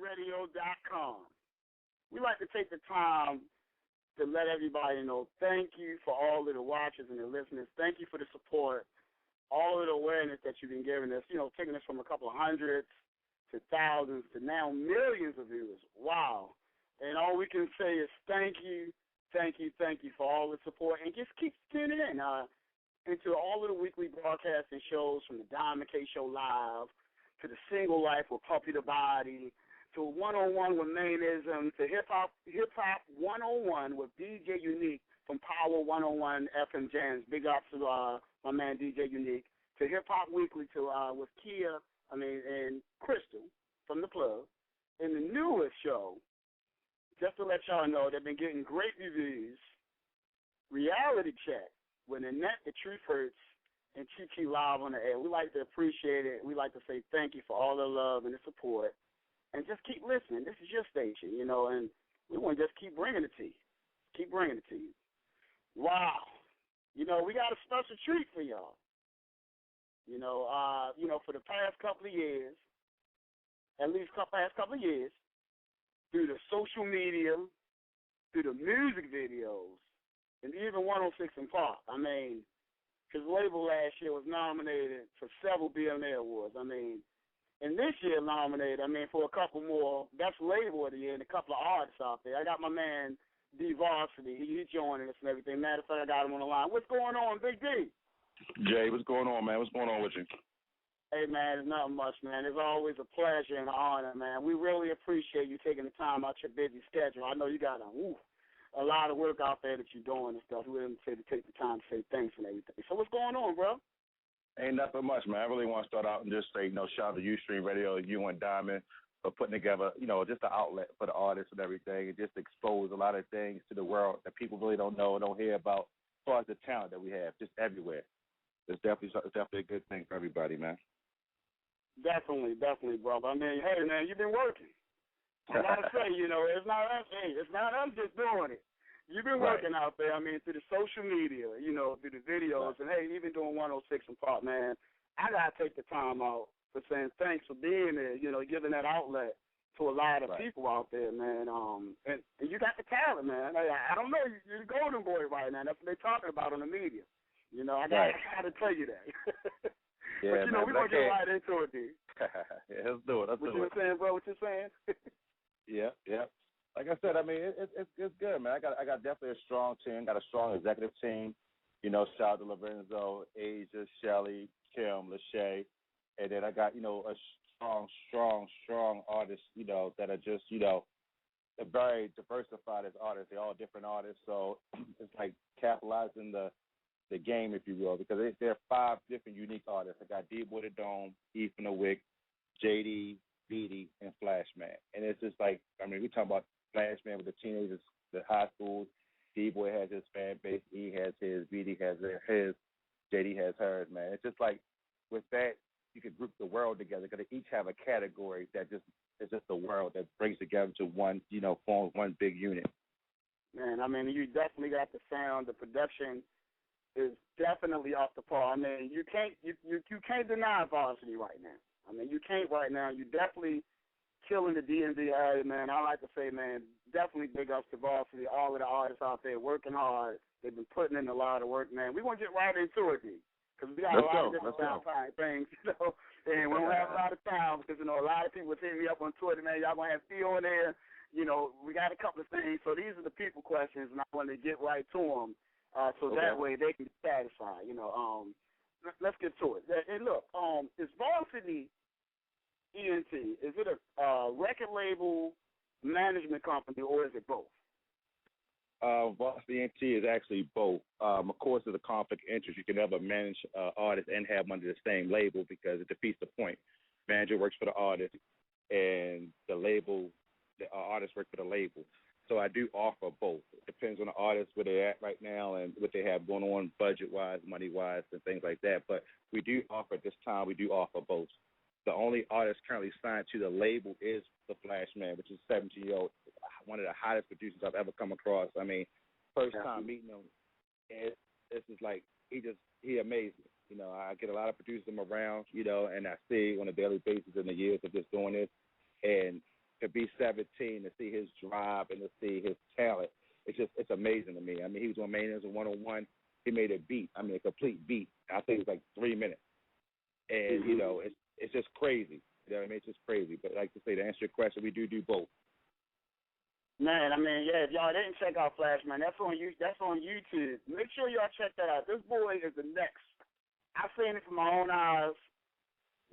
YouStreamRadio.com. We like to take the time to let everybody know thank you for all of the watchers and the listeners. Thank you for the support, all of the awareness that you've been giving us, taking us from a couple of hundreds to thousands to now millions of viewers. Wow. And all we can say is thank you for all the support, and just keep tuning in into all of the weekly broadcasting shows, from the Diamond K Show Live to the Single Life with Puppy the Body, to One-on-One with Mainism, to Hip Hop 101 with DJ Unique from Power 101 FM Jams. Big ups to my man DJ Unique. To Hip Hop Weekly with Kia, and Crystal from the Plug. And the newest show, just to let y'all know, they've been getting great reviews. Reality Check with Annette The Truth Hurts and TT Live on the air. We like to appreciate it. We like to say thank you for all the love and the support. And just keep listening. This is your station, and we want to just keep bringing it to you. Keep bringing it to you. Wow. We got a special treat for y'all. For the past couple of years, at least past couple of years, through the social media, through the music videos, and even 106 in Park. His label last year was nominated for several BMA awards. And this year nominated, for a couple more. Best Label of the year and a couple of artists out there. I got my man, Dee Varsity. He's joining us and everything. Matter of fact, I got him on the line. What's going on, Big D? Jay, what's going on, man? What's going on with you? Hey, man, it's not much, man. It's always a pleasure and an honor, man. We really appreciate you taking the time out your busy schedule. I know you got a lot of work out there that you're doing and stuff. We didn't say to take the time to say thanks and everything. So what's going on, bro? Ain't nothing much, man. I really want to start out and just say, shout out to YouStreamRadio, you and Diamond, for putting together, just an outlet for the artists and everything, and just expose a lot of things to the world that people really don't know or don't hear about, as far as the talent that we have, just everywhere. It's definitely a good thing for everybody, man. Definitely, brother. Hey, man, you've been working. I gotta say, it's not us just doing it. You've been working out there, through the social media, through the videos, and hey, even doing 106 in Park, man. I gotta take the time out for saying thanks for being there, giving that outlet to a lot of people out there, man. And you got the talent, man. I don't know, you're the golden boy right now. That's what they're talking about on the media. I gotta tell you that. Yeah, but we're gonna get right into it, D. Yeah, let's do it. What you saying, bro? What you saying? Yeah. Like I said, it's good, man. I got definitely a strong team. Got a strong executive team. Shout out to Lorenzo, Asia, Shelly, Kim, Lachey, and then I got a strong artists. That are just they're very diversified as artists. They're all different artists, so it's like capitalizing the game, if you will, because there are 5 different unique artists. I got DBoi the Dome, Ethan the Wick, JayDee, Viety, and Flashman. And it's just like, we talk about Flashman with the teenagers, the high schools. DBoi has his fan base. He has his. Viety has his. JayDee has hers, man. It's just like, with that, you could group the world together because they each have a category that is just the world that brings together to one, forms one big unit. Man, you definitely got the sound, the production is definitely off the par. You can't deny Varsity right now. You can't right now. You definitely killing the DMV area, man. I like to say, man, definitely big ups to Varsity, all of the artists out there working hard. They've been putting in a lot of work, man. We want to get right into it, D, because we got a lot of different things, and we don't have a lot of time because, a lot of people hitting me up on Twitter, man. Y'all going to have Theo in there. We got a couple of things. So these are the people questions, and I want to get right to them. That way they can be satisfied, Let's get to it. And look, is Varsity ENT, is it a record label, management company, or is it both? Varsity ENT is actually both. Of course, there's a conflict of interest. You can never manage artists and have them under the same label because it defeats the point. Manager works for the artist, and the artist works for the label. So I do offer both. It depends on the artist, where they're at right now and what they have going on budget-wise, money-wise, and things like that. But we do offer, at this time, both. The only artist currently signed to the label is the Flashman, which is a 17-year-old, one of the hottest producers I've ever come across. First time meeting him, this is like, he amazes me. I get a lot of producers around, and I see on a daily basis in the years of just doing this. And to be 17, to see his drive and to see his talent, it's amazing to me. I mean, he was on Maintenance 101. He made a beat. I mean, a complete beat. I think it was like 3 minutes. And, you know, it's just crazy. You know what I mean? It's just crazy. But like to say, to answer your question, we do both. Man, I mean, yeah, if y'all didn't check out Flash, man, that's on YouTube. Make sure y'all check that out. This boy is the next. I've seen it from my own eyes.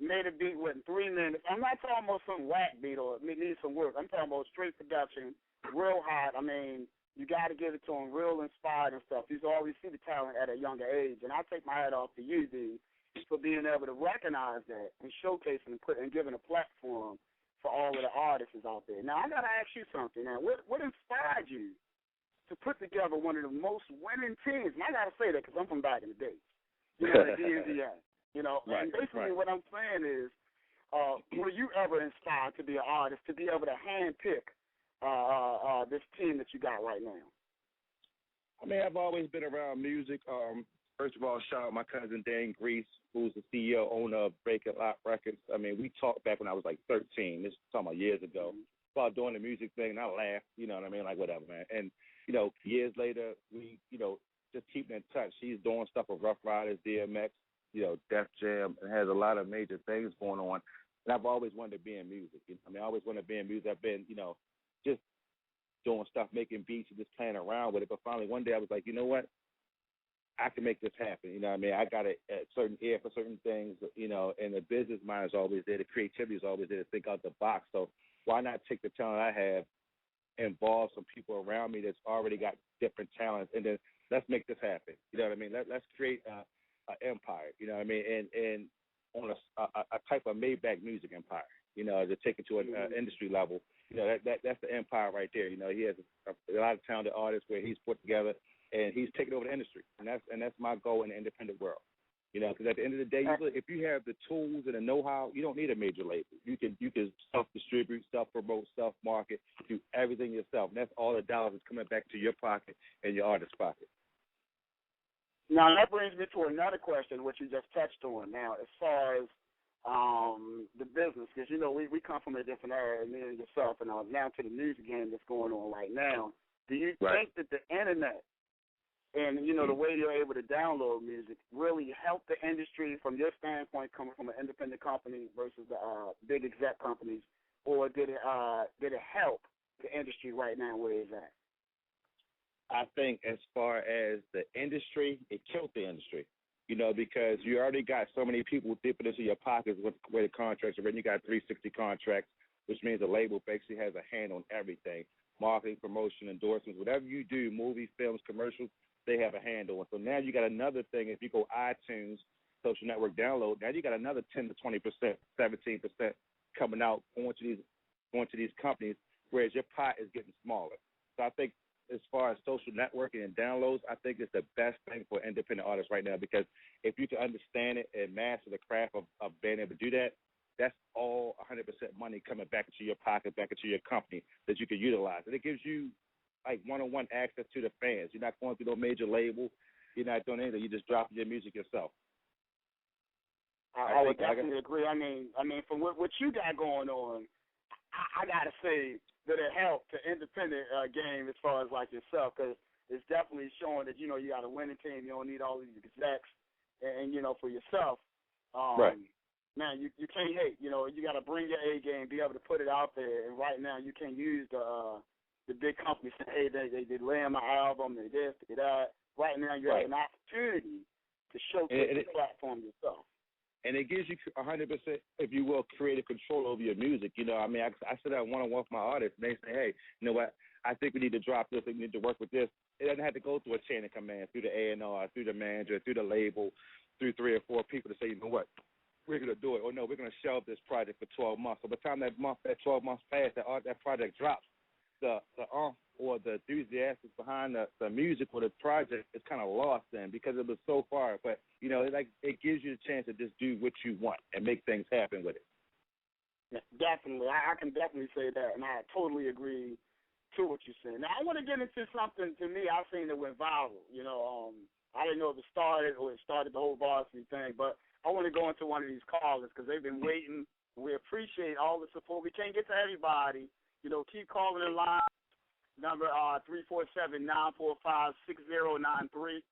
Made a beat within 3 minutes. I'm not talking about some whack beat or it needs some work. I'm talking about straight production, real hot. I mean, you got to give it to him, real inspired and stuff. He's always see the talent at a younger age. And I take my hat off to you, Dee, for being able to recognize that and showcasing and giving a platform for all of the artists out there. Now, I got to ask you something. Now, what inspired you to put together one of the most winning teams? And I got to say that because I'm from back in the day. You know, the DBoi. You know, right, and basically what I'm saying is, were you ever inspired to be an artist, to be able to handpick this team that you got right now? I mean, I've always been around music. First of all, shout out my cousin Dan Grease, who's the CEO, owner of Break It Lock Records. I mean, we talked back when I was like 13. This is talking about years ago. About doing the music thing, and I laughed, you know what I mean? Like, whatever, man. And, you know, years later, we, you know, just keeping in touch. He's doing stuff with Rough Riders, DMX, you know, Def Jam, and has a lot of major things going on. And I've always wanted to be in music. You know? I mean, I always wanted to be in music. I've been, you know, just doing stuff, making beats and just playing around with it. But finally, one day I was like, you know what? I can make this happen. You know what I mean? I got a certain ear for certain things, you know, and the business mind is always there. The creativity is always there to think out the box. So why not take the talent I have, involve some people around me that's already got different talents, and then let's make this happen. You know what I mean? Let's create an empire, you know what I mean? And on a type of Maybach music empire, you know, to take it to an industry level. You know, that's the empire right there. You know, he has a lot of talented artists where he's put together, and he's taking over the industry, and that's my goal in the independent world. You know, because at the end of the day, if you have the tools and the know-how, you don't need a major label. You can self-distribute, self-promote, self-market, do everything yourself, and that's all the dollars that's coming back to your pocket and your artist's pocket. Now, that brings me to another question, which you just touched on. Now, as far as the business, because, you know, we come from a different era, me and yourself, and now to the music game that's going on right now. Do you think that the internet and, you know, the way you're able to download music really helped the industry from your standpoint, coming from an independent company versus the big exec companies, or did it help the industry right now where it's at? I think as far as the industry, it killed the industry, you know, because you already got so many people dipping into your pockets with the way the contracts are written. You got 360 contracts, which means the label basically has a hand on everything, marketing, promotion, endorsements, whatever you do, movies, films, commercials, they have a hand on. So now you got another thing. If you go iTunes, social network download, now you got another 10 to 20%, 17% coming out onto these companies, whereas your pot is getting smaller. So I think as far as social networking and downloads, I think it's the best thing for independent artists right now, because if you can understand it and master the craft of being able to do that, that's all 100% money coming back into your pocket, back into your company that you can utilize. And it gives you like one-on-one access to the fans. You're not going through no major label. You're not doing anything. You're just dropping your music yourself. I would definitely agree. I mean, from what you got going on, I got to say that it helped the independent game as far as like yourself, because it's definitely showing that, you know, you got a winning team. You don't need all these execs. And you know, for yourself, right. Man, you can't hate. You know, you got to bring your A game, be able to put it out there. And right now, you can't use the big companies say, hey, they laying my album, they this, they that. Right now, you have an opportunity to showcase the platform yourself. And it gives you 100%, if you will, creative control over your music. You know, I mean, I sit down one-on-one with my artists, and they say, hey, you know what, I think we need to drop this, we need to work with this. It doesn't have to go through a chain of command, through the A&R, through the manager, through the label, through 3 or 4 people to say, you know what, we're going to do it. Or no, we're going to shelve this project for 12 months. So by the time that 12 months pass, that project drops, the or the enthusiasm behind the music or the project is kind of lost then, because it was so far. But, you know, it gives you the chance to just do what you want and make things happen with it. Yeah, definitely. I can definitely say that, and I totally agree to what you're saying. Now, I want to get into something, to me, I've seen that went viral. You know, I didn't know if it started the whole Varsity thing, but I want to go into one of these callers because they've been waiting. We appreciate all the support. We can't get to everybody. Keep calling in line. Number 347-945-6093.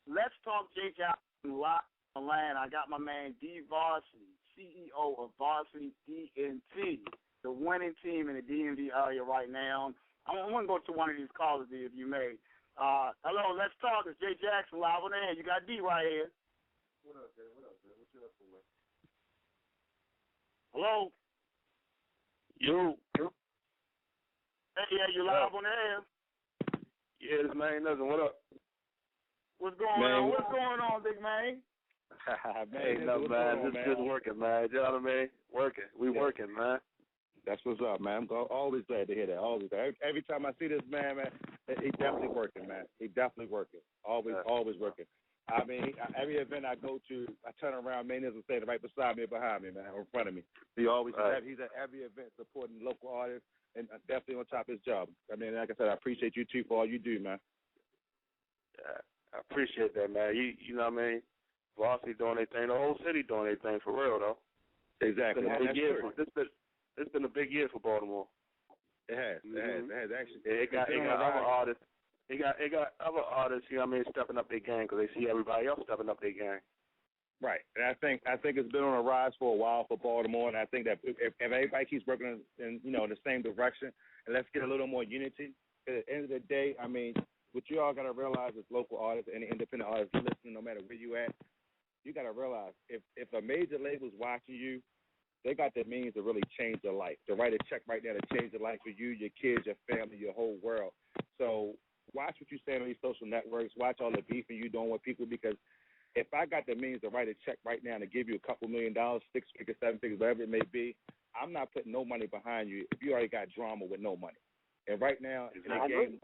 Let's talk Jay Jackson live on land. I got my man Dee Varsity, CEO of Varsity DNT, the winning team in the DMV area right now. I want to go to one of these callers, if you may. Hello, let's talk. It's Jay Jackson live on air. You got D right here. What up, Jay? What you up for? Hello. Yo. Hey, yeah, you live on the air. Yeah, this man Nothing. What up? What's going on? What's going on, big man? Ain't nothing, man. Just working, man. You know what I mean? Working. We working, man. That's what's up, man. I'm always glad to hear that. Always. Every time I see this man, he definitely working, man. He definitely working. Always working. I mean, every event I go to, I turn around, man, isn't standing right beside me or behind me, man, or in front of me. He's at every event supporting local artists and definitely on top of his job. I mean, like I said, I appreciate you, too, for all you do, man. Yeah, I appreciate that, man. You know what I mean? Varsity doing their thing. The whole city doing their thing, for real, though. Exactly. It's been a big year for Baltimore. It has. It has actually. It got other artists. It got other artists, you know what I mean, stepping up their game because they see everybody else stepping up their game. Right, and I think it's been on a rise for a while for Baltimore, and I think that if everybody keeps working in the same direction, and let's get a little more unity. At the end of the day, I mean, what you all got to realize as local artists and independent artists listening, no matter where you at, you got to realize if a major label's watching you, they got the means to really change your life, to write a check right now to change your life for you, your kids, your family, your whole world. So watch what you say on these social networks. Watch all the beefing you doing with people, because if I got the means to write a check right now to give you a couple $1 million, 6 figures, 7 figures, whatever it may be, I'm not putting no money behind you if you already got drama with no money. And right now, in the game,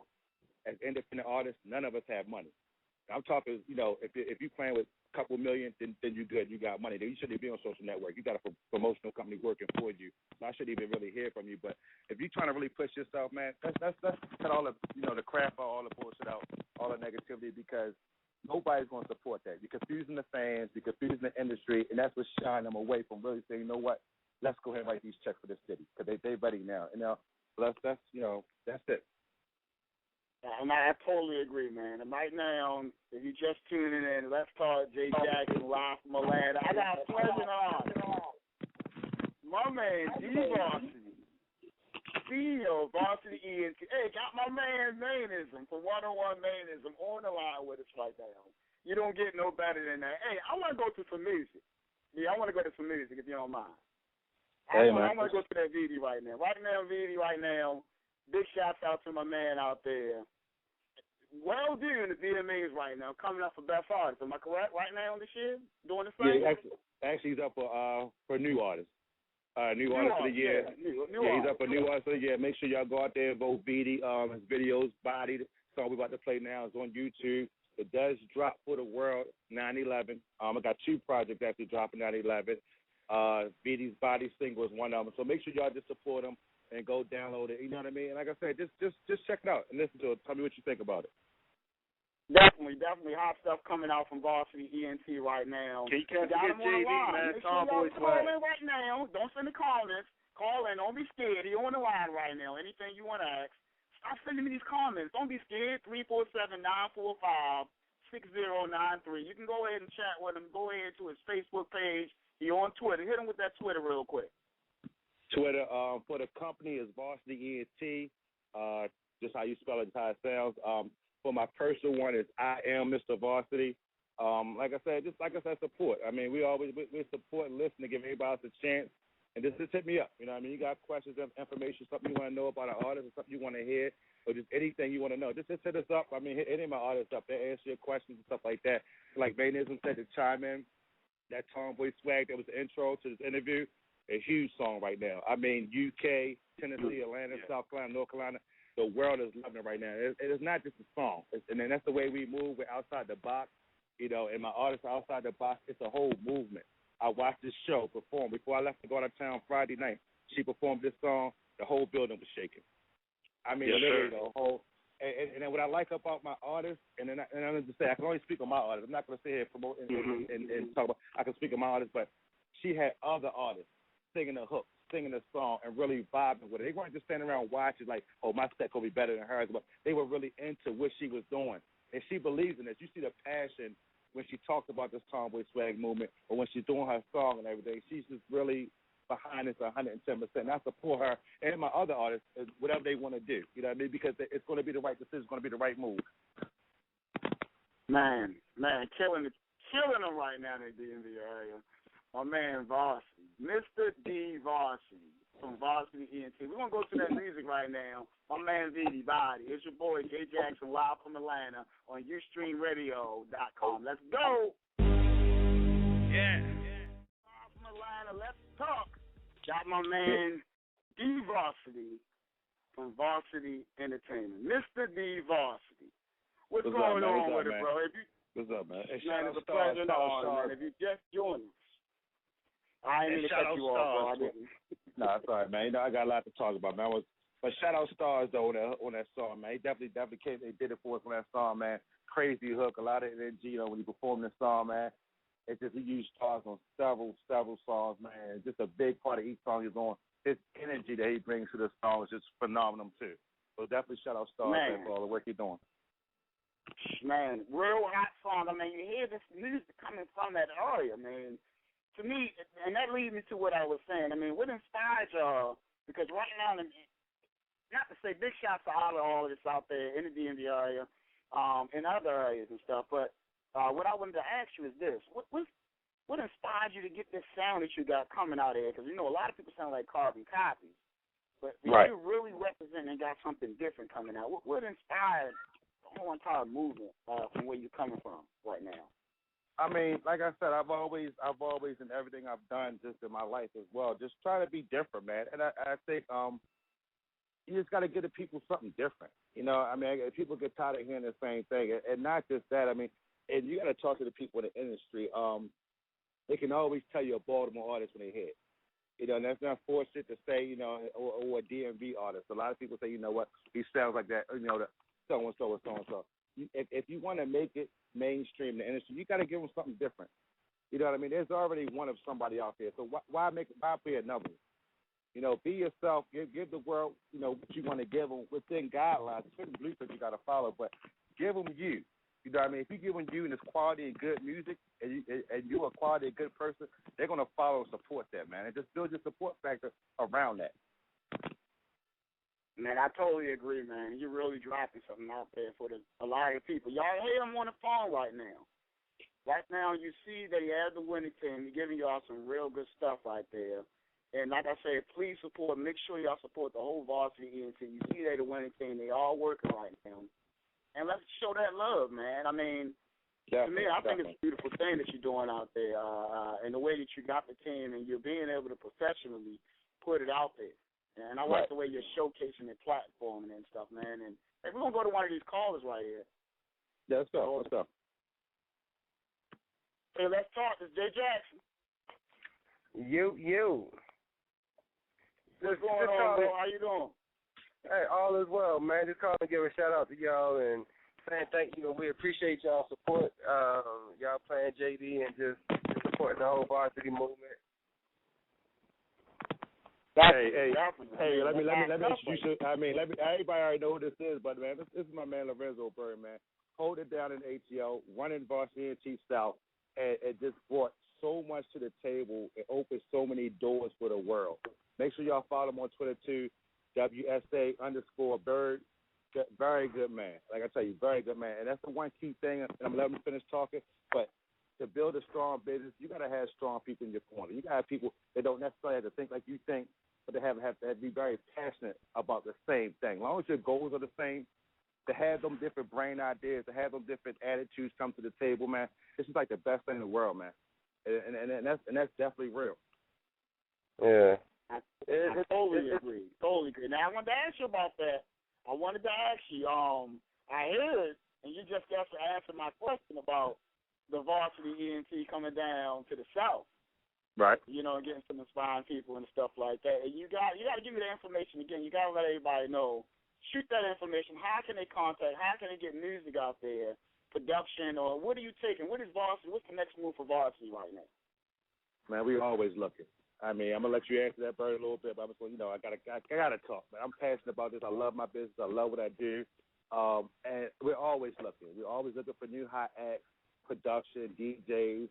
as independent artists, none of us have money. I'm talking, if you playing with a couple million, then you good. You got money. Then you shouldn't be on social network. You got a promotional company working for you. So I shouldn't even really hear from you. But if you're trying to really push yourself, man, let's cut all the the crap out, all the bullshit out, all the negativity, because nobody's going to support that. You're confusing the fans. You're confusing the industry, and that's what's shying them away from really saying, you know what, let's go ahead and write these checks for this city, because they ready now. That's it. And I totally agree, man. And right now, if you just tuning in, let's talk Jay Jackson live from Atlanta. I got a pleasant honor. My man, Dee Varsity, CEO of Varsity ENT. Hey, got my man Mainism from 101 Mainism on the line with us right now. You don't get no better than that. Hey, I want to go to some music. Yeah, I want to go to some music if you don't mind. I want to go to that Viety right now. Viety right now. Big shouts out to my man out there. Well doing the VMAs right now, coming up for Best Artist. Am I correct right now on this year? Doing the same? Yeah, actually he's up for new artists. New artist of the year. He's up for new artist of the year. Make sure y'all go out there and vote Viety. His videos, Body, the song we're about to play now is on YouTube. It does drop for the world 9/11. I got 2 projects actually dropping 9/11. Vity's Body single is one of them. So make sure y'all just support him and go download it. You know what I mean? And like I said, just check it out and listen to it. Tell me what you think about it. Definitely hot stuff coming out from Varsity ENT right now. Can you catch JayDee, man? Tomboy Call in right now. Don't send the comments. Call in. Don't be scared. You're on the line right now. Anything you want to ask, stop sending me these comments. Don't be scared. 347-945-6093. You can go ahead and chat with him. Go ahead to his Facebook page. He's on Twitter. Hit him with that Twitter real quick. Twitter for the company is Varsity ENT. Just how you spell it, how it sounds. For my personal one is I am Mr. Varsity. Like I said, support. I mean, we support and listen to give everybody else a chance. And just hit me up. You know what I mean? You got questions, information, something you want to know about an artist, or something you want to hear, or just anything you want to know. Just hit us up. I mean, hit any of my artists up. They answer your questions and stuff like that. Like Mainism said, to chime in. That Tomboy Swag that was the intro to this interview, a huge song right now. I mean, UK, Tennessee, Atlanta, South Carolina, North Carolina, the world is loving it right now. It is not just a song. And then that's the way we move. We're outside the box, and my artists are outside the box. It's a whole movement. I watched this show perform. Before I left to go out of town Friday night, she performed this song. The whole building was shaking. I mean, literally the whole. And then what I like about my artists, and I'm going to say, I can only speak on my artists. I'm not going to sit here and promote and talk about. I can speak on my artists, but she had other artists singing the hooks. singing the song and really vibing with it. They weren't just standing around watching like, oh, my step will be better than hers, but they were really into what she was doing. And she believes in this. You see the passion when she talks about this tomboy swag movement, or when she's doing her song and everything. She's just really behind this 110%. And I support her and my other artists, whatever they want to do. You know what I mean? Because it's going to be the right decision. It's going to be the right move. Man, killing them right now in the DMV area. My man Varsity, Mr. Dee Varsity from Varsity Entertainment. We're going to go to that music right now. My man Viety. It's your boy, Jay Jackson, live from Atlanta on YouStreamRadio.com. Let's go. Yeah. Live from Atlanta, let's talk. Got my man Dee Varsity from Varsity Entertainment. Mr. Dee Varsity. What's going on with it, bro? What's up, man? Hey, man, it's a pleasure to man. If you just joined us. I ain't even cut you off, bro. No, it's all right, man. You know, I got a lot to talk about, man. But shout out Stars, though, on that song, man. He definitely came. They did it for us on that song, man. Crazy hook, a lot of energy, you know, when he performed this song, man. It's just, he used Stars on several songs, man. It's just a big part of each song he's on. His energy that he brings to the song is just phenomenal, too. So definitely shout out Stars, man, for all the work you're doing. Man, real hot song. I mean, you hear this music coming from that area, man. To me, and that leads me to what I was saying. I mean, what inspired y'all? Because right now, not to say big shots to all of artists out there in the DMV area, in other areas and stuff, but what I wanted to ask you is this. What inspired you to get this sound that you got coming out of here? Because, you know, a lot of people sound like carbon copies. But you really represent and got something different coming out. What inspired the whole entire movement from where you're coming from right now? I mean, like I said, I've always in everything I've done just in my life as well, just try to be different, man. And I think you just got to give the people something different. You know, I mean, people get tired of hearing the same thing. And not just that, I mean, and you got to talk to the people in the industry. They can always tell you a Baltimore artist when they hit. You know, and that's not forced to say, you know, or a DMV artist. A lot of people say, you know what, he sounds like that, you know, so-and-so or so-and-so. If you want to make it mainstream in the industry, you got to give them something different. You know what I mean? There's already one of somebody out there, so why be another one? You know, be yourself. Give the world, you know, what you want to give them within guidelines, certain blueprints you got to follow, but give them you. You know what I mean? If you give them you and it's quality and good music, and you're a quality and good person, they're going to follow and support that, man, and just build your support factor around that. Man, I totally agree, man. You're really dropping something out there for a lot of people. Y'all hear him on the phone right now. Right now, you see that he has the winning team. He's giving y'all some real good stuff right there. And like I said, please support. Make sure y'all support the whole Varsity ENT. You see they're the winning team. They all working right now. And let's show that love, man. I mean, to me, I think it's a beautiful thing that you're doing out there. And the way that you got the team and you're being able to professionally put it out there. And I like the way you're showcasing the platform and stuff, man. And hey, we're going to go to one of these callers right here. Yeah, let's go. What's up? Hey, let's talk. It's Jay Jackson. You. What's going on, bro? How you doing? Hey, all is well, man. Just calling to give a shout-out to y'all and saying thank you. We appreciate y'all's support. Y'all playing JayDee and just supporting the whole varsity movement. Hey, let me introduce you. I mean, everybody already know who this is, but man, this is my man Lorenzo Bird, man. Hold it down in ATL, running Varsity NT South, and it just brought so much to the table. It opened so many doors for the world. Make sure y'all follow him on Twitter too, WSA_Bird. Very good man. Like I tell you, very good man. And that's the one key thing. And I'm gonna let him finish talking, but to build a strong business, you got to have strong people in your corner. You got to have people that don't necessarily have to think like you think, but they have to be very passionate about the same thing. As long as your goals are the same, to have them different brain ideas, to have them different attitudes come to the table, man, this is like the best thing in the world, man. And that's definitely real. Yeah. I totally agree. Totally agree. Now, I wanted to ask you about that. I wanted to ask you, I heard, and you just got to answer my question about the Varsity ENT coming down to the South. Right. You know, and getting some inspiring people and stuff like that. And you got to give me the information again. You got to let everybody know. Shoot that information. How can they contact? How can they get music out there? Production, or what are you taking? What is Varsity? What's the next move for Varsity right now? Man, we always looking. I mean, I'm gonna let you answer that, Bird, a little bit, but I'm just going, I gotta talk, man. I'm passionate about this. I love my business. I love what I do, and we're always looking. We're always looking for new hot acts, production, DJs,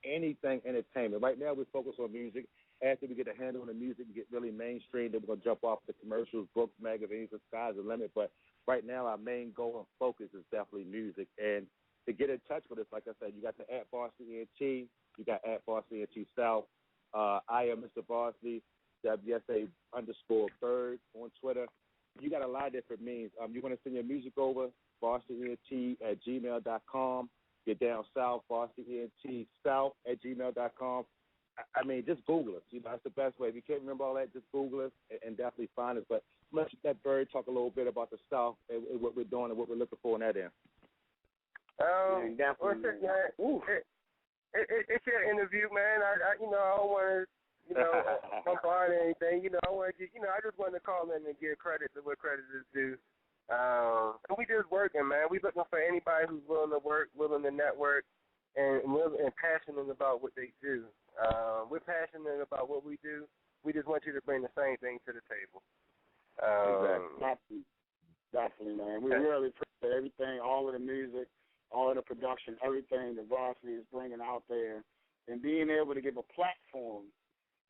anything entertainment. Right now, we're focused on music. After we get a handle on the music and get really mainstream, then we're gonna jump off the commercials, books, magazines, the sky's the limit. But right now, our main goal and focus is definitely music. And to get in touch with us, like I said, you got the at Varsity NT, you got at Varsity NT South. I am Mr. Varsity, WSA_Bird on Twitter. You got a lot of different means. You want to send your music over, varsitynt@gmail.com. You're down south, varsitynt@gmail.com. I mean, just Google us. That's the best way. If you can't remember all that, just Google us and definitely find us. But let's let Bird talk a little bit about the South and what we're doing and what we're looking for in that end. It's your interview, man. I don't want to, bombard anything. I want to I just want to call in and give credit to what credit is due. And we just working, man. We looking for anybody who's willing to work, willing to network, and passionate about what they do. We're passionate about what we do. We just want you to bring the same thing to the table. Exactly. Definitely, man. We really appreciate everything, all of the music, all of the production, everything the Varsity is bringing out there, and being able to give a platform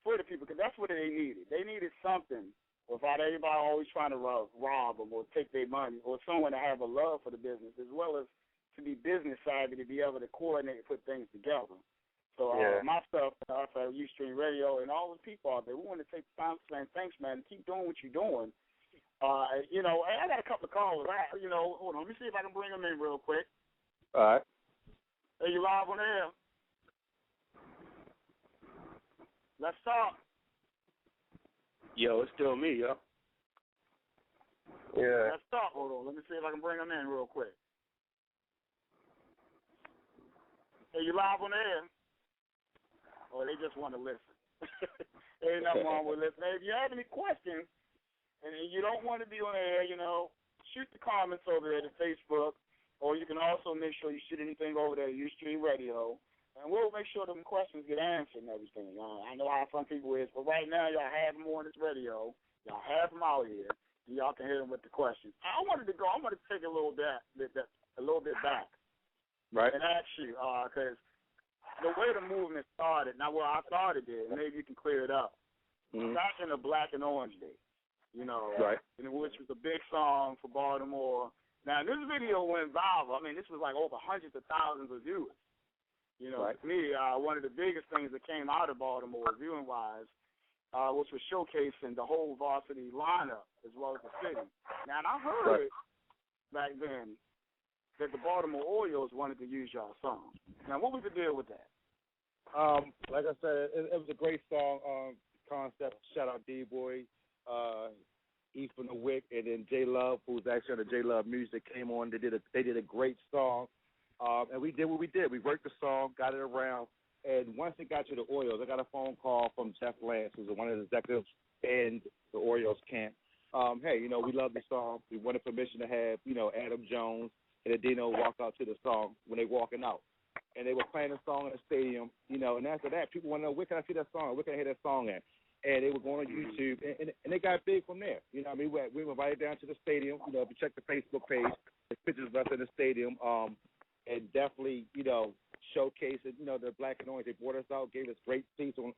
for the people, because that's what they needed. They needed something without everybody always trying to rob them or take their money, or someone to have a love for the business, as well as to be business savvy, to be able to coordinate and put things together. So myself, us at YouStreamRadio, and all the people out there, we want to take time to say thanks, man. Keep doing what you're doing. I got a couple of calls. Hold on. Let me see if I can bring them in real quick. All right. Are you live on air? Let's talk. Yo, it's still me, yo. Yeah. Let's talk. Hold on. Let me see if I can bring them in real quick. Are you live on air? Or they just want to listen. Ain't nothing wrong with listening. If you have any questions and you don't want to be on air, shoot the comments over there to Facebook. Or you can also make sure you shoot anything over there at YouStreamRadio, and we'll make sure them questions get answered and everything. I know how some people is, but right now y'all have them on this radio. Y'all have them out here, and y'all can hit them with the questions. I wanted to take a little bit back, right, and ask you, because the way the movement started, now where I started it, maybe you can clear it up. Back in the Black and Orange days, right, which was a big song for Baltimore. Now, this video went viral. I mean, this was like over hundreds of thousands of viewers. Right. To me, one of the biggest things that came out of Baltimore, viewing-wise, which was showcasing the whole Varsity lineup as well as the city. Now, and I heard back then that the Baltimore Orioles wanted to use y'all song. Now, what was the deal with that? Like I said, it was a great song concept. Shout out DBoi. E from the Wick, and then J Love, who's actually on the J Love music, came on. They did a great song, and we did what we did. We worked the song, got it around, and once it got to the Orioles, I got a phone call from Jeff Lance, who's one of the executives in the Orioles camp. Hey, we love the song. We wanted permission to have, Adam Jones and Adino walk out to the song when they walking out, and they were playing the song in the stadium, and after that, people want to know, where can I see that song? Where can I hear that song at? And they were going on YouTube, and they got big from there. We were invited down to the stadium. If you check the Facebook page, there's pictures of us in the stadium, and definitely, showcasing, the Black and Orange. They brought us out, gave us great seats on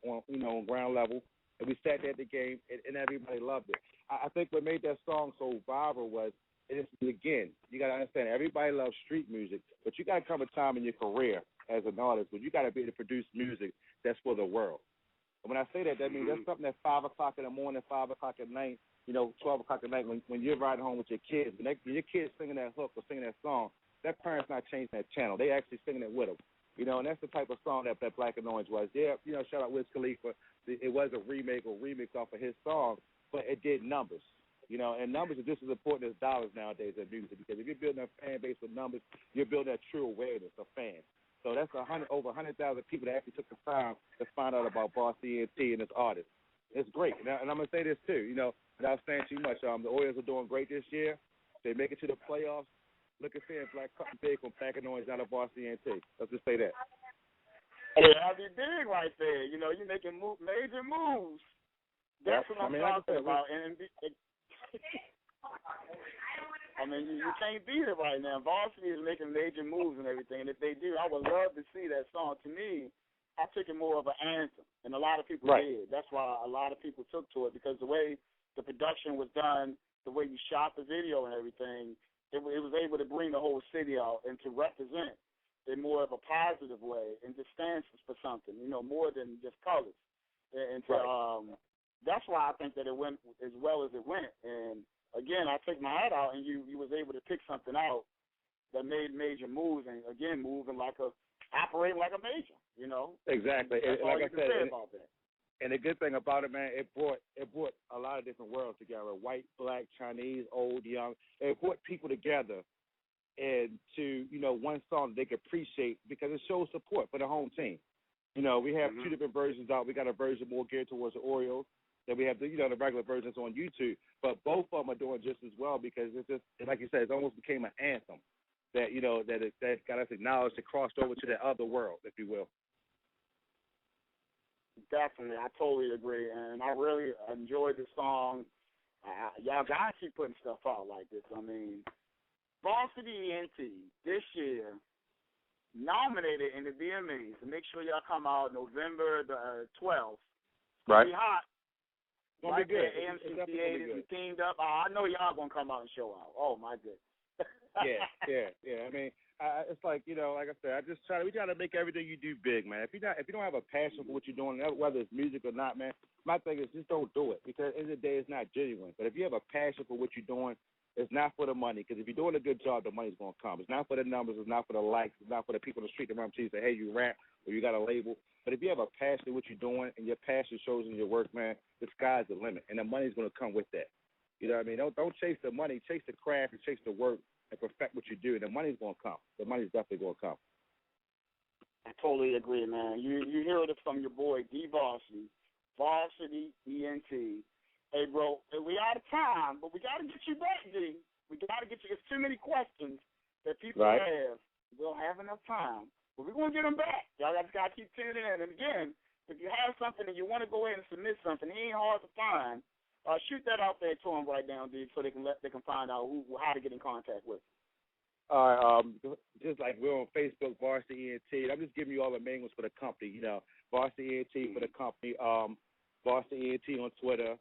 ground level, and we sat there at the game, and everybody loved it. I think what made that song so viral was, again, you got to understand, everybody loves street music, but you got to come a time in your career as an artist where you got to be able to produce music that's for the world. And when I say that, that means that's something at 5 o'clock in the morning, 5 o'clock at night, 12 o'clock at night, when you're riding home with your kids. When your kids singing that hook or singing that song, that parent's not changing that channel. They actually singing it with them. And that's the type of song that Black and Orange was. Yeah, shout out Wiz Khalifa. It was a remake or remix off of his song, but it did numbers. And numbers are just as important as dollars nowadays in music, because if you're building a fan base with numbers, you're building that true awareness of fans. So that's over 100,000 people that actually took the time to find out about Varsity NT and its artist. It's great. And I'm going to say this, too. Without saying too much, the Orioles are doing great this year. They make it to the playoffs. Look at seeing Black Cotton Big from Black and Orange out of Varsity NT. Let's just say that. Hey, that'd be big right there. You know, you're making major moves. That's what I'm talking about. I mean, you can't beat it right now. Varsity is making major moves and everything. And if they do, I would love to see that song. To me, I took it more of an anthem, and a lot of people did. That's why a lot of people took to it, because the way the production was done, the way you shot the video and everything, it was able to bring the whole city out and to represent in more of a positive way and to stand for something, you know, more than just colors. And to, that's why I think that it went as well as it went. And again, I take my hat out, and you was able to pick something out that made major moves, and again, operating like a major, you know. Exactly. That's and all like you I said, can say about that. And the good thing about it, man, it brought a lot of different worlds together: white, black, Chinese, old, young. It brought people together into, you know, one song that they could appreciate, because it shows support for the home team. You know, we have two different versions out. We got a version more geared towards the Orioles. Then we have the regular versions on YouTube. But both of them are doing just as well, because it's just, like you said, it almost became an anthem that, you know, that got us acknowledged and crossed over to the other world, if you will. Definitely, I totally agree, and I really enjoyed the song. Y'all gotta keep putting stuff out like this. I mean, Varsity NT this year nominated in the VMAs. So make sure y'all come out November the 12th. Right. Be hot. Gonna right be good. there, AMC Theaters, we teamed up. I know y'all gonna come out and show out. Oh my goodness. yeah. I mean, it's like, you know, like I said, we try to make everything you do big, man. If you don't have a passion for what you're doing, whether it's music or not, man, my thing is just don't do it, because at the end of the day, it's not genuine. But if you have a passion for what you're doing, it's not for the money, because if you're doing a good job, the money's going to come. It's not for the numbers. It's not for the likes. It's not for the people in the street that run to you and say, hey, you rap or you got a label. But if you have a passion for what you're doing and your passion shows in your work, man, the sky's the limit, and the money's going to come with that. You know what I mean? Don't chase the money. Chase the craft and chase the work and perfect what you do, and the money's going to come. The money's definitely going to come. I totally agree, man. You hear it from your boy, Dee Varsity, Varsity ENT. Hey, bro, we out of time, but we got to get you back, D. We got to get you. There's too many questions that people have. We'll have enough time, but we're going to get them back. Y'all just got to keep tuning in. And, again, if you have something and you want to go ahead and submit something, it ain't hard to find. Shoot that out there to them right now, D, so they can find out how to get in contact with you. All right, just like we're on Facebook, Varsity ENT. I'm just giving you all the main ones for the company. You know, Varsity ENT for the company, Varsity ENT on Twitter,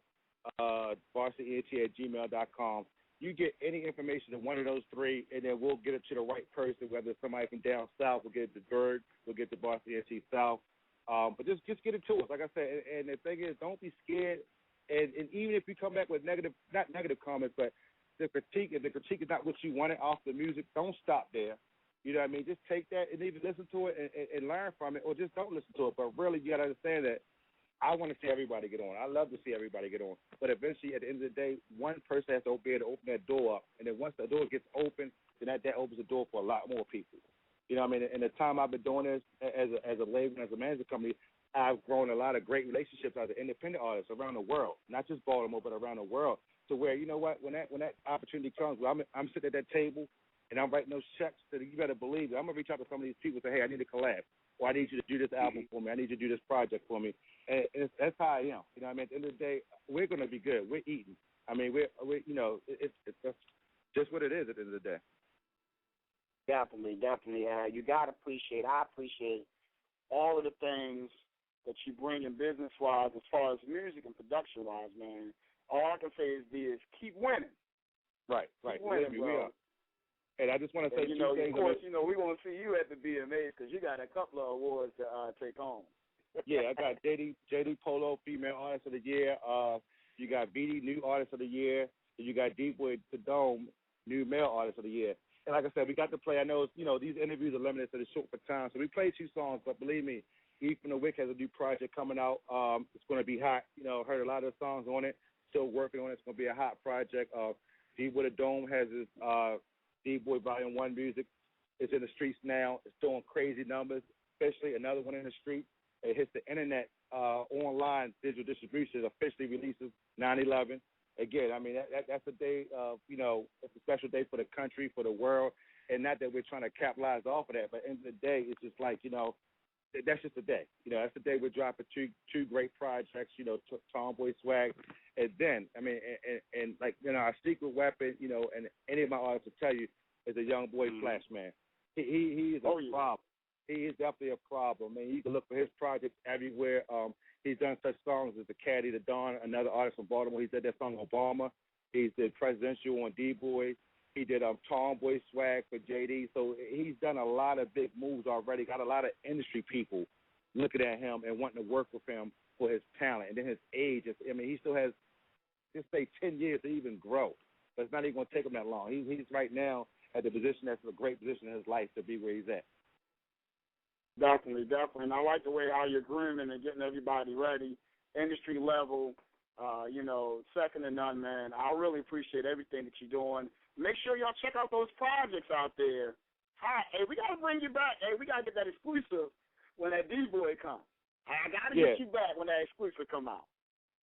varsityent@gmail.com. You get any information in one of those three, and then we'll get it to the right person, whether it's somebody from down south, we'll get it to Bird, we'll get to Varsity ENT South. But just get it to us. Like I said, and the thing is, don't be scared. And even if you come back with not negative comments, but the critique, if the critique is not what you wanted off the music, don't stop there. You know what I mean? Just take that and either listen to it and learn from it, or just don't listen to it. But really, you got to understand that I want to see everybody get on. I love to see everybody get on. But eventually, at the end of the day, one person has to be able to open that door up. And then once the door gets open, then that opens the door for a lot more people. You know what I mean? In the time I've been doing this as a label, as a management company, I've grown a lot of great relationships as an independent artist around the world, not just Baltimore, but around the world. To where, you know what, when that opportunity comes, where I'm sitting at that table and I'm writing those checks, so you better believe it. I'm gonna reach out to some of these people and say, hey, I need a collab, or I need you to do this album for me. I need you to do this project for me. And that's how I am. You know what I mean? At the end of the day, we're gonna be good. We're eating. I mean, we're you know, it's that's just what it is at the end of the day. Definitely. You gotta appreciate. I appreciate all of the things that you bring in business-wise, as far as music and production-wise, man. All I can say is keep winning. Right. Keep winning, we are. And I just want to say two things. Of course, we want to see you at the BMAs because you got a couple of awards to take home. Yeah, I got JayDee Polo, Female Artist of the Year. You got Viety, New Artist of the Year. And you got DBoi, the Dome, New Male Artist of the Year. And like I said, we got to play. I know, these interviews are limited, so they're short for time. So we played 2 songs, but believe me, E from the Wick has a new project coming out. It's going to be hot. Heard a lot of the songs on it. Still working on it. It's going to be a hot project. DBoi the Dome has his DBoi Volume 1 music. It's in the streets now. It's doing crazy numbers, especially another one in the street. It hits the internet online digital distribution. It officially releases 9/11. Again, I mean, that's a day of, it's a special day for the country, for the world, and not that we're trying to capitalize off of that, but at the end of the day, it's just like, that's just the day. You know, that's the day we're dropping two great projects. You know, Tomboy Swag, and then I mean, and like you know, our secret weapon. You know, and any of my artists will tell you is a young boy Flash Man. He is a problem. He is definitely a problem. I mean, you can look for his projects everywhere. He's done such songs as The Caddy, The Dawn, another artist from Baltimore. He did that song Obama. He did Presidential on DBoi. He did Tomboy Swag for JayDee. So he's done a lot of big moves already. Got a lot of industry people looking at him and wanting to work with him for his talent. And then his age. I mean, he still has, just say, 10 years to even grow. But it's not even going to take him that long. He's right now at the position that's a great position in his life to be where he's at. Definitely. And I like the way how you're grooming and getting everybody ready, industry level, you know, second to none, man. I really appreciate everything that you're doing. Make sure y'all check out those projects out there. Hey, we got to bring you back. Hey, we got to get that exclusive when that DBoi comes. I got to get you back when that exclusive come out.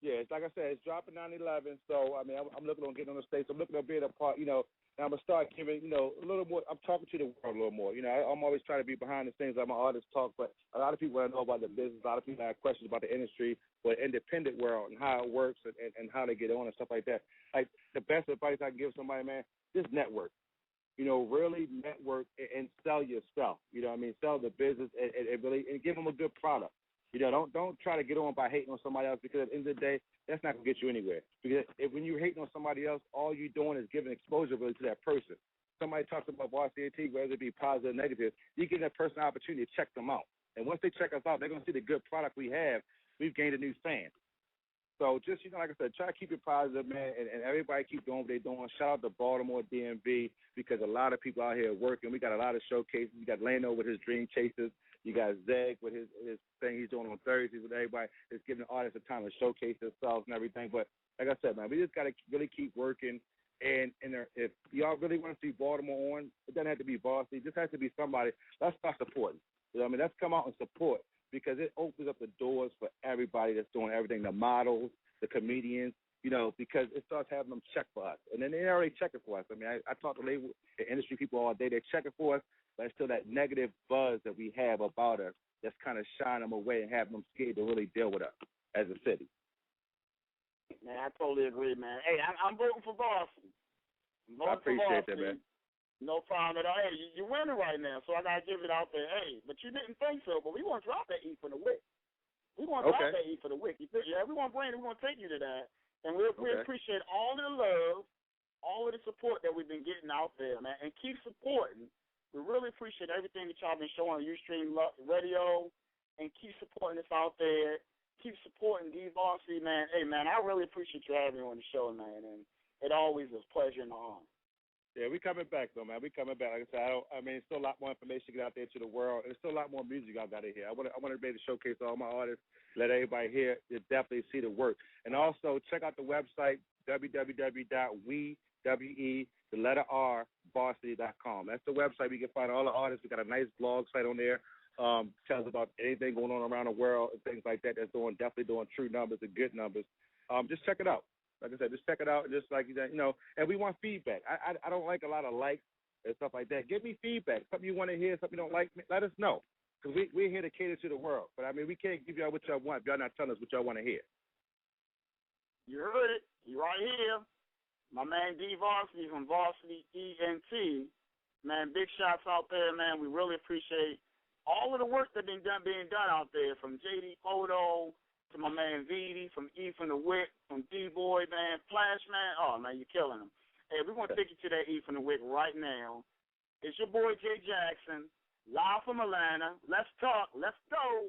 Yeah, it's like I said, it's dropping 9/11. So, I mean, I'm looking on getting on the stage. I'm looking at being a part, you know. And I'm going to start giving, you know, a little more. I'm talking to the world a little more. You know, I'm always trying to be behind the scenes. I'm an artist talk, but a lot of people want to know about the business. A lot of people have questions about the industry or the independent world and how it works and how they get on and stuff like that. Like, the best advice I can give somebody, man, just network. You know, really network and sell yourself. You know what I mean? Sell the business and really and give them a good product. You know, don't try to get on by hating on somebody else, because at the end of the day, that's not going to get you anywhere. Because when you're hating on somebody else, all you're doing is giving exposure really to that person. Somebody talks about Varsity Entertainment, whether it be positive or negative, you give that person an opportunity to check them out. And once they check us out, they're going to see the good product we have. We've gained a new fan. So just, you know, like I said, try to keep it positive, man, and everybody keep doing what they're doing. Shout out to Baltimore DMV, because a lot of people out here working. We got a lot of showcases. We got Lano with his Dream Chasers. You got Zeg with his thing he's doing on Thursdays with everybody. It's giving the artists a time to showcase themselves and everything. But like I said, man, we just got to really keep working. And if y'all really want to see Baltimore on, it doesn't have to be Varsity. It just has to be somebody. Let's start supporting. You know what I mean? Let's come out and support, because it opens up the doors for everybody that's doing everything, the models, the comedians, you know, because it starts having them check for us. And then they already checking for us. I mean, I talk to label industry people all day. They're checking for us, but it's still that negative buzz that we have about us that's kind of shying them away and having them scared to really deal with us as a city. Man, I totally agree, man. Hey, I'm voting for Varsity. I appreciate that, man. No problem at all. Hey, you're winning right now, so I got to give it out there. Hey, but you didn't think so, but we want to drop that E for the Wick. We want to drop that E for the Wick. Yeah, we want to bring it. We want to take you to that. And we appreciate all of the love, all of the support that we've been getting out there, man. And keep supporting. We really appreciate everything that y'all been showing on YouStreamRadio, and keep supporting us out there. Keep supporting Dee Varsity, man. Hey, man, I really appreciate you having me on the show, man. And it always is a pleasure and an honor. Yeah, we coming back, though, man. We coming back. Like I said, I mean, there's still a lot more information to get out there to the world. There's still a lot more music I got to hear. I want to be able to showcase all my artists, let everybody hear, to definitely see the work. And also, check out the website, www.varsity.com. That's the website. We can find all the artists. We got a nice blog site on there. Tells about anything going on around the world and things like that. That's definitely doing true numbers and good numbers. Just check it out. Like I said, just check it out. Just like that, you know. And we want feedback. I don't like a lot of likes and stuff like that. Give me feedback. Something you want to hear, something you don't like. Let us know, because we're here to cater to the world. But I mean, we can't give y'all what y'all want if y'all not telling us what y'all want to hear. You heard it. You right here. My man Dee Varsity from Varsity ENT. Man, big shots out there, man. We really appreciate all of the work that being done out there, from JayDee Photo to my man Viety, from E from the Wick, from DBoi, man, Flash, man. Oh, man, you're killing them. Hey, we're going to take you to that E from the Wick right now. It's your boy Jay Jackson, live from Atlanta. Let's talk. Let's go.